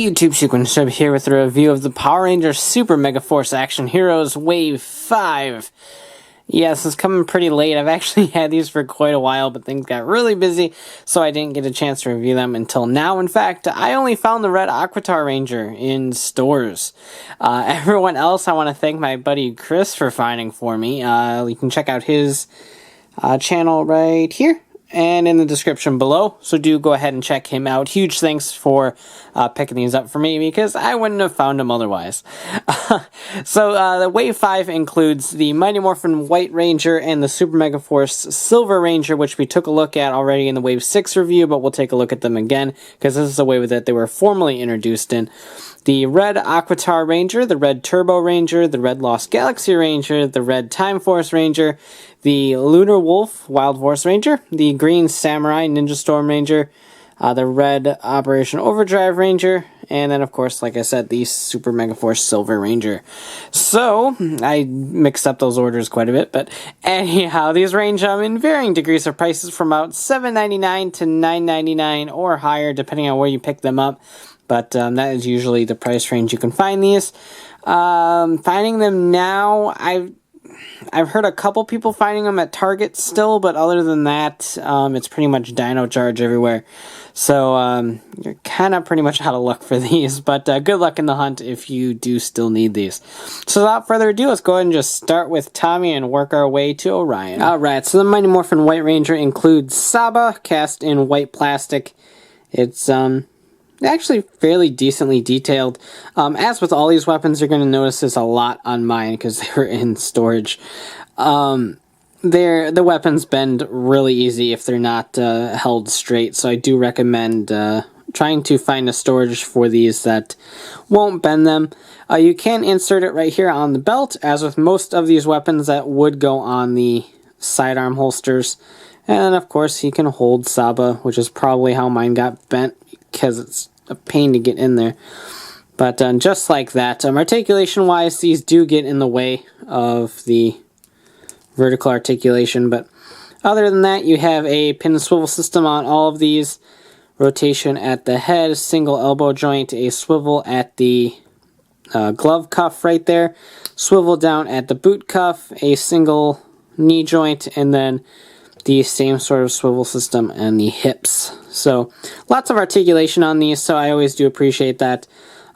Hey YouTube, Sequence here with a review of the Power Ranger Super Megaforce Action Heroes Wave 5. Yes, it's coming pretty late. I've actually had these for quite a while, but things got really busy, so I didn't get a chance to review them until now. In fact, I only found the red Aquitar Ranger in stores. Everyone else, I want to thank my buddy Chris for finding for me. You can check out his channel right here and in the description below, so do go ahead and check him out. Huge thanks for picking these up for me, because I wouldn't have found them otherwise. So the Wave 5 includes the Mighty Morphin White Ranger and the Super Megaforce Silver Ranger, which we took a look at already in the Wave 6 review, but we'll take a look at them again, because this is the wave that they were formally introduced in. The red Aquitar Ranger, the red Turbo Ranger, the red Lost Galaxy Ranger, the red Time Force Ranger, the Lunar Wolf Wild Force Ranger, the green Samurai Ninja Storm Ranger, the red Operation Overdrive Ranger, and then, of course, like I said, the Super Megaforce Silver Ranger. So, I mixed up those orders quite a bit, but anyhow, these range in varying degrees of prices from about $7.99 to $9.99 or higher, depending on where you pick them up. But that is usually the price range you can find these. Finding them now, I've heard a couple people finding them at Target still, but other than that, it's pretty much Dino Charge everywhere. So you're kind of pretty much out of luck for these, but good luck in the hunt if you do still need these. So without further ado, let's go ahead and just start with Tommy and work our way to Orion. Alright, so the Mighty Morphin White Ranger includes Saba, cast in white plastic. It's actually fairly decently detailed. As with all these weapons, you're going to notice this a lot on mine because they were in storage. The weapons bend really easy if they're not held straight, so I do recommend trying to find a storage for these that won't bend them. You can insert it right here on the belt, as with most of these weapons that would go on the sidearm holsters. And of course, you can hold Saba, which is probably how mine got bent, because it's a pain to get in there. But just like that, articulation wise, these do get in the way of the vertical articulation, but other than that, you have a pin and swivel system on all of these. Rotation at the head, single elbow joint, a swivel at the glove cuff right there, swivel down at the boot cuff, a single knee joint, and then the same sort of swivel system and the hips. So lots of articulation on these, so I always do appreciate that.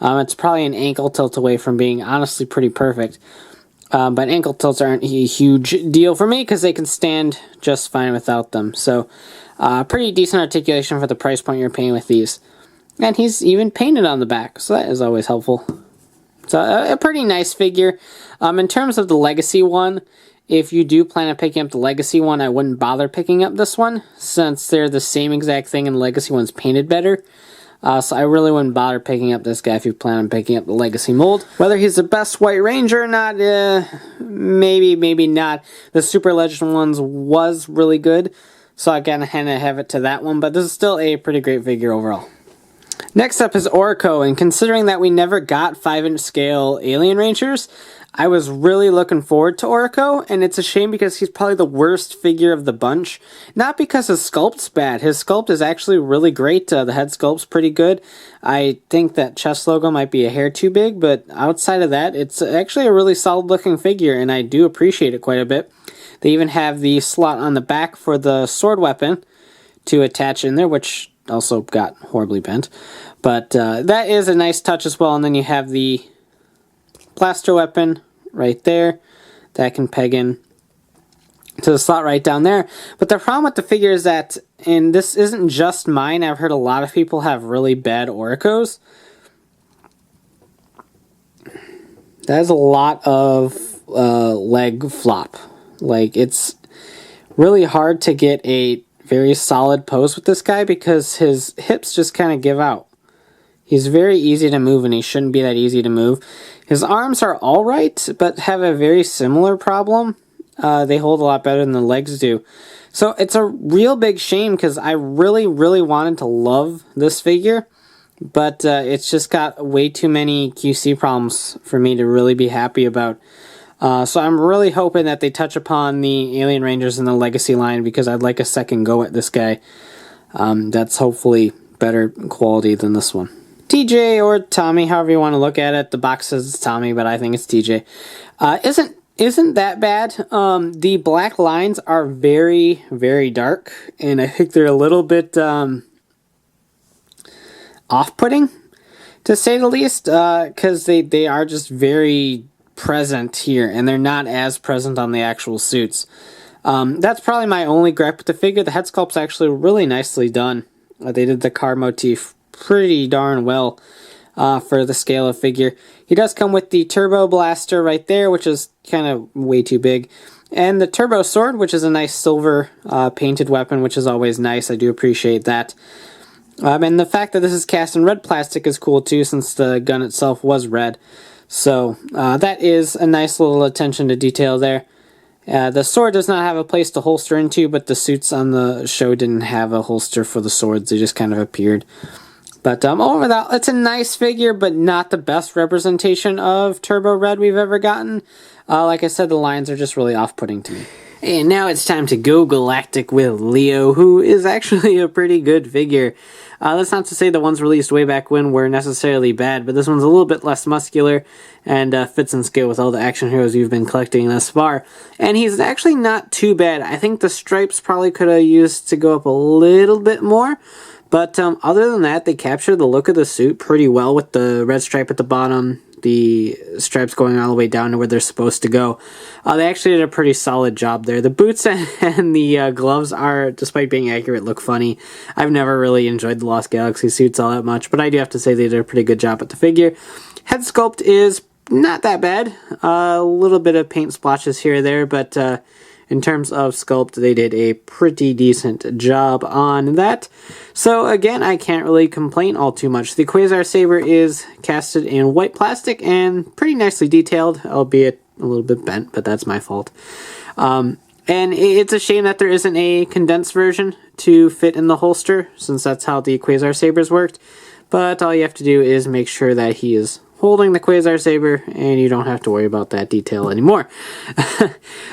It's probably an ankle tilt away from being honestly pretty perfect. But ankle tilts aren't a huge deal for me because they can stand just fine without them. So pretty decent articulation for the price point you're paying with these. And he's even painted on the back, so that is always helpful. So a pretty nice figure. In terms of the Legacy one, if you do plan on picking up the Legacy one, I wouldn't bother picking up this one, since they're the same exact thing and the Legacy one's painted better. So I really wouldn't bother picking up this guy if you plan on picking up the Legacy mold. Whether he's the best White Ranger or not, maybe not. The Super Legend ones was really good, so I gotta have it to that one, but this is still a pretty great figure overall. Next up is Orko, and considering that we never got 5-inch scale Alien Rangers, I was really looking forward to Orko, and it's a shame because he's probably the worst figure of the bunch. Not because his sculpt's bad. His sculpt is actually really great. The head sculpt's pretty good. I think that chest logo might be a hair too big, but outside of that, it's actually a really solid looking figure, and I do appreciate it quite a bit. They even have the slot on the back for the sword weapon to attach in there, which also got horribly bent. But that is a nice touch as well, and then you have the blaster weapon right there that can peg in to the slot right down there. But the problem with the figure is that, and this isn't just mine, I've heard a lot of people have really bad Orcos. That is a lot of leg flop. Like, it's really hard to get a very solid pose with this guy because his hips just kind of give out. He's very easy to move, and he shouldn't be that easy to move. His arms are alright, but have a very similar problem. They hold a lot better than the legs do. So it's a real big shame because I really, really wanted to love this figure, but it's just got way too many QC problems for me to really be happy about. So I'm really hoping that they touch upon the Alien Rangers in the Legacy line, because I'd like a second go at this guy. That's hopefully better quality than this one. TJ or Tommy, however you want to look at it. The box says it's Tommy, but I think it's TJ. Isn't that bad. The black lines are very, very dark, and I think they're a little bit off-putting, to say the least, because they are just very present here, and they're not as present on the actual suits. That's probably my only gripe with the figure. The head sculpt's actually really nicely done. They did the car motif pretty darn well for the scale of figure. He does come with the turbo blaster right there, which is kind of way too big. And the turbo sword, which is a nice silver painted weapon, which is always nice. I do appreciate that. And the fact that this is cast in red plastic is cool too, since the gun itself was red. So that is a nice little attention to detail there. The sword does not have a place to holster into, but the suits on the show didn't have a holster for the swords. They just kind of appeared. But overall, it's a nice figure, but not the best representation of Turbo Red we've ever gotten. Like I said, the lines are just really off-putting to me. And now it's time to go galactic with Leo, who is actually a pretty good figure. That's not to say the ones released way back when were necessarily bad, but this one's a little bit less muscular and fits in scale with all the action heroes you've been collecting thus far. And he's actually not too bad. I think the stripes probably could have used to go up a little bit more. But other than that, they capture the look of the suit pretty well with the red stripe at the bottom, the stripes going all the way down to where they're supposed to go. They actually did a pretty solid job there. The boots and the gloves are, despite being accurate, look funny. I've never really enjoyed the Lost Galaxy suits all that much, but I do have to say they did a pretty good job at the figure. Head sculpt is not that bad. A little bit of paint splotches here or there, but in terms of sculpt, they did a pretty decent job on that. So again, I can't really complain all too much. The Quasar Saber is casted in white plastic and pretty nicely detailed, albeit a little bit bent, but that's my fault. And it's a shame that there isn't a condensed version to fit in the holster, since that's how the Quasar Sabers worked. But all you have to do is make sure that he is holding the Quasar Saber, and you don't have to worry about that detail anymore.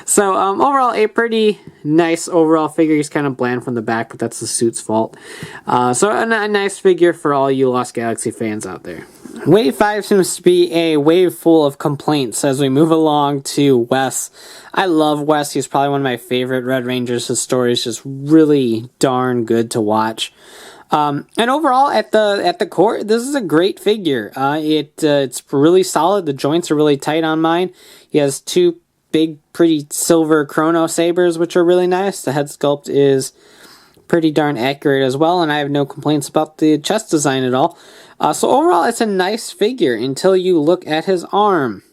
So overall, a pretty nice overall figure. He's kind of bland from the back, but that's the suit's fault. So a nice figure for all you Lost Galaxy fans out there. Wave 5 seems to be a wave full of complaints as we move along to Wes. I love Wes. He's probably one of my favorite Red Rangers. His story is just really darn good to watch. And overall, at the core, this is a great figure. It's really solid. The joints are really tight on mine. He has two big, pretty silver chrono sabers, which are really nice. The head sculpt is pretty darn accurate as well, and I have no complaints about the chest design at all. So overall, it's a nice figure until you look at his arm.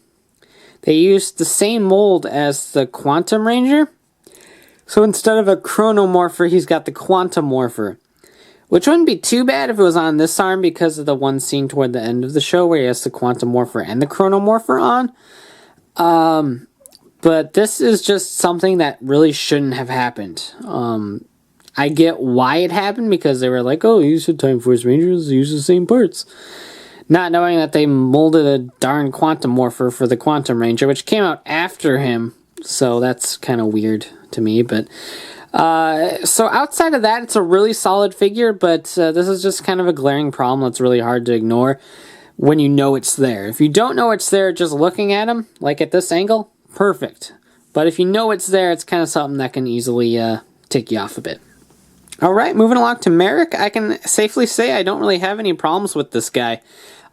They used the same mold as the Quantum Ranger. So instead of a Chronomorpher, he's got the Quantum Morpher. Which wouldn't be too bad if it was on this arm because of the one scene toward the end of the show where he has the Quantum Morpher and the Chronomorpher on. But this is just something that really shouldn't have happened. I get why it happened because they were like, oh, you said Time Force Rangers use the same parts. Not knowing that they molded a darn Quantum Morpher for the Quantum Ranger, which came out after him. So that's kind of weird to me, but... so outside of that, it's a really solid figure, but this is just kind of a glaring problem that's really hard to ignore when you know it's there. If you don't know it's there just looking at him, like at this angle, perfect. But if you know it's there, it's kind of something that can easily tick you off a bit. Alright, moving along to Merrick, I can safely say I don't really have any problems with this guy.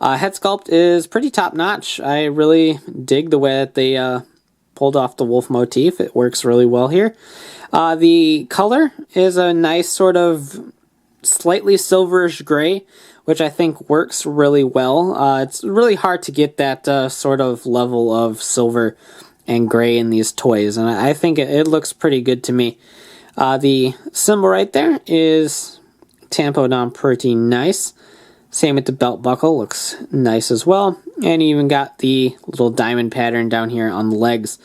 Head sculpt is pretty top-notch. I really dig the way that they pulled off the wolf motif. It works really well here. The color is a nice sort of slightly silverish gray, which I think works really well. It's really hard to get that sort of level of silver and gray in these toys, and I think it looks pretty good to me. The symbol right there is tampoed on pretty nice. Same with the belt buckle, looks nice as well. And you even got the little diamond pattern down here on the legs.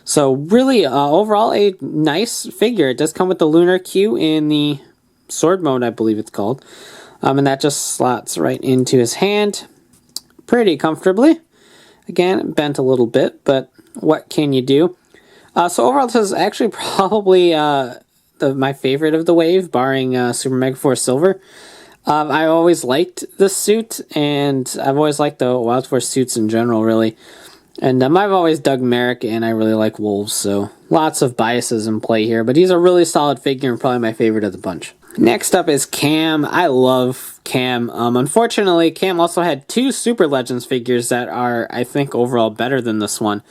So really, overall, a nice figure. It does come with the Lunar Q in the sword mode, I believe it's called. And that just slots right into his hand pretty comfortably. Again, bent a little bit, but what can you do? So overall, this is actually probably my favorite of the wave, barring Super Megaforce Silver. I always liked the suit, and I've always liked the Wild Force suits in general, really. And I've always dug Merrick, and I really like wolves, so lots of biases in play here. But he's a really solid figure and probably my favorite of the bunch. Next up is Cam. I love Cam. Unfortunately, Cam also had 2 Super Legends figures that are, I think, overall better than this one.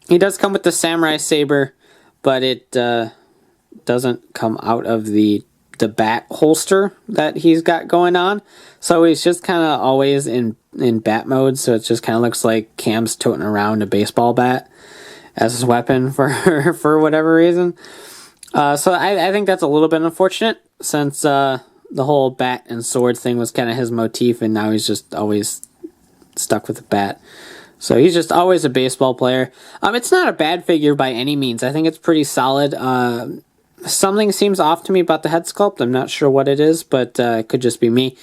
He does come with the Samurai Saber, but it doesn't come out of the bat holster that he's got going on. So he's just kind of always in bat mode, so it just kind of looks like Cam's toting around a baseball bat as his weapon for whatever reason. So I think that's a little bit unfortunate, since the whole bat and sword thing was kind of his motif, and now he's just always stuck with the bat. So he's just always a baseball player. It's not a bad figure by any means. I think it's pretty solid. Something seems off to me about the head sculpt. I'm not sure what it is, but it could just be me.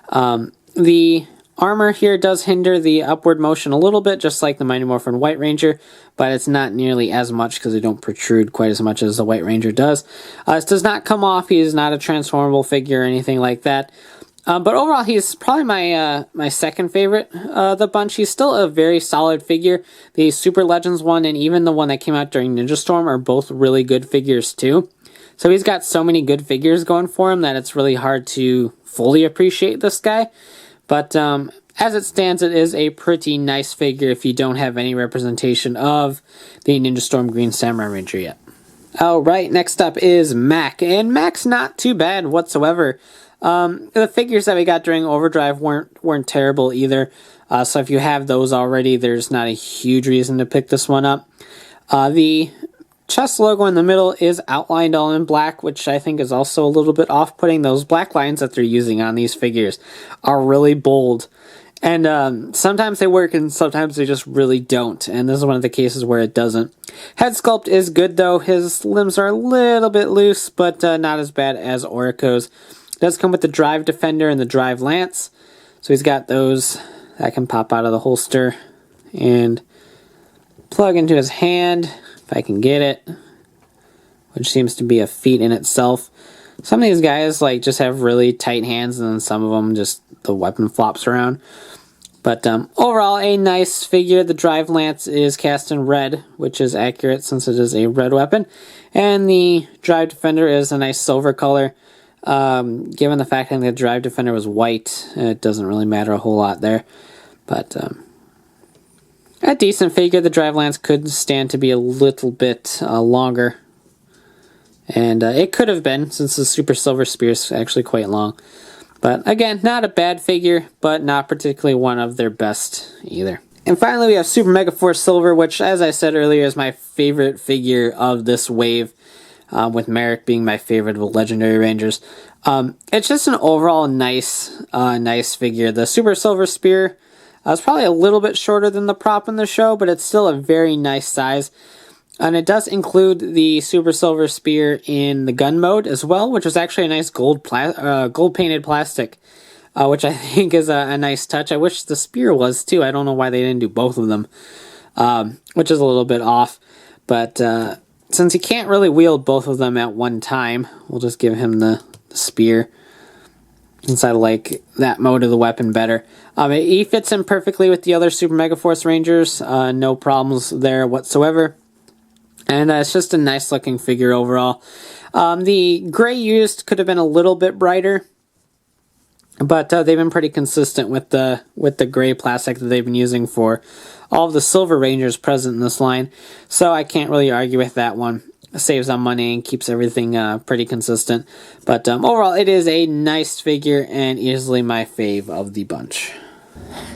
The armor here does hinder the upward motion a little bit, just like the Mighty Morphin White Ranger, but it's not nearly as much because they don't protrude quite as much as the White Ranger does. This does not come off. He is not a transformable figure or anything like that. But overall, he's probably my second favorite of the bunch. He's still a very solid figure. The Super Legends one and even the one that came out during Ninja Storm are both really good figures too. So he's got so many good figures going for him that it's really hard to fully appreciate this guy. But as it stands, it is a pretty nice figure if you don't have any representation of the Ninja Storm Green Samurai Ranger yet. Alright, next up is Mac. And Mac's not too bad whatsoever. The figures that we got during Overdrive weren't terrible either. So if you have those already, there's not a huge reason to pick this one up. The chest logo in the middle is outlined all in black, which I think is also a little bit off-putting. Those black lines that they're using on these figures are really bold. And sometimes they work and sometimes they just really don't. And this is one of the cases where it doesn't. Head sculpt is good though. His limbs are a little bit loose, but not as bad as Orico's. Does come with the Drive Defender and the Drive Lance. So he's got those that can pop out of the holster and plug into his hand, if I can get it, which seems to be a feat in itself. Some of these guys like just have really tight hands, and then some of them just the weapon flops around. But overall, a nice figure. The Drive Lance is cast in red, which is accurate since it is a red weapon. And the Drive Defender is a nice silver color. Given the fact that the Drive Defender was white, it doesn't really matter a whole lot there. But a decent figure. The Drive Lance could stand to be a little bit longer. And it could have been, since the Super Silver Spear is actually quite long. But again, not a bad figure, but not particularly one of their best either. And finally, we have Super Megaforce Silver, which, as I said earlier, is my favorite figure of this wave. With Merrick being my favorite of the Legendary Rangers. It's just an overall nice figure. The Super Silver Spear is probably a little bit shorter than the prop in the show, but it's still a very nice size. And it does include the Super Silver Spear in the gun mode as well, which is actually a nice gold painted plastic, which I think is a nice touch. I wish the spear was too. I don't know why they didn't do both of them, which is a little bit off. But since he can't really wield both of them at one time, we'll just give him the spear, since I like that mode of the weapon better. He fits in perfectly with the other Super Megaforce Rangers. No problems there whatsoever. And it's just a nice looking figure overall. The gray used could have been a little bit brighter, but they've been pretty consistent with the gray plastic that they've been using for all of the Silver Rangers present in this line. So I can't really argue with that one. It saves on money and keeps everything pretty consistent. But overall, it is a nice figure and easily my fave of the bunch.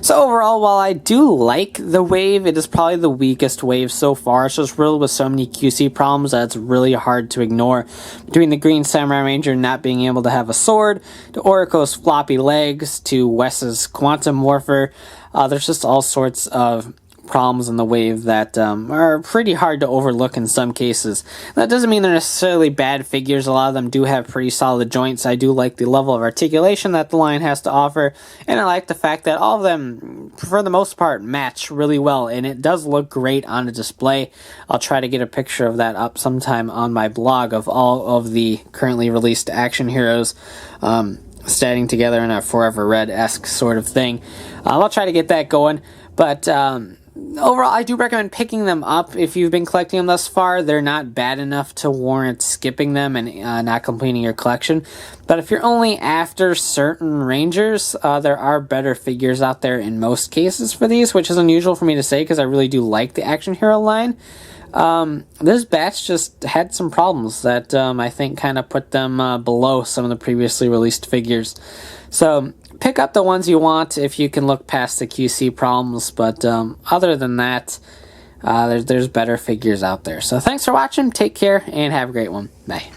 So overall, while I do like the wave, it is probably the weakest wave so far. It's just riddled with so many QC problems that it's really hard to ignore. Between the Green Samurai Ranger not being able to have a sword, to Orico's floppy legs, to Wes's Quantum Morpher, there's just all sorts of problems in the wave that are pretty hard to overlook in some cases. That doesn't mean they're necessarily bad figures. A lot of them do have pretty solid joints. I do like the level of articulation that the line has to offer, and I like the fact that all of them, for the most part, match really well, and it does look great on a display. I'll try to get a picture of that up sometime on my blog of all of the currently released action heroes. standing together in a Forever Red-esque sort of thing. I'll try to get that going, but overall, I do recommend picking them up if you've been collecting them thus far. They're not bad enough to warrant skipping them and not completing your collection. But if you're only after certain Rangers, there are better figures out there in most cases for these, which is unusual for me to say because I really do like the Action Hero line. This batch just had some problems that I think kind of put them below some of the previously released figures. So pick up the ones you want if you can look past the QC problems, but other than that, there's better figures out there. So thanks for watching, take care, and have a great one. Bye.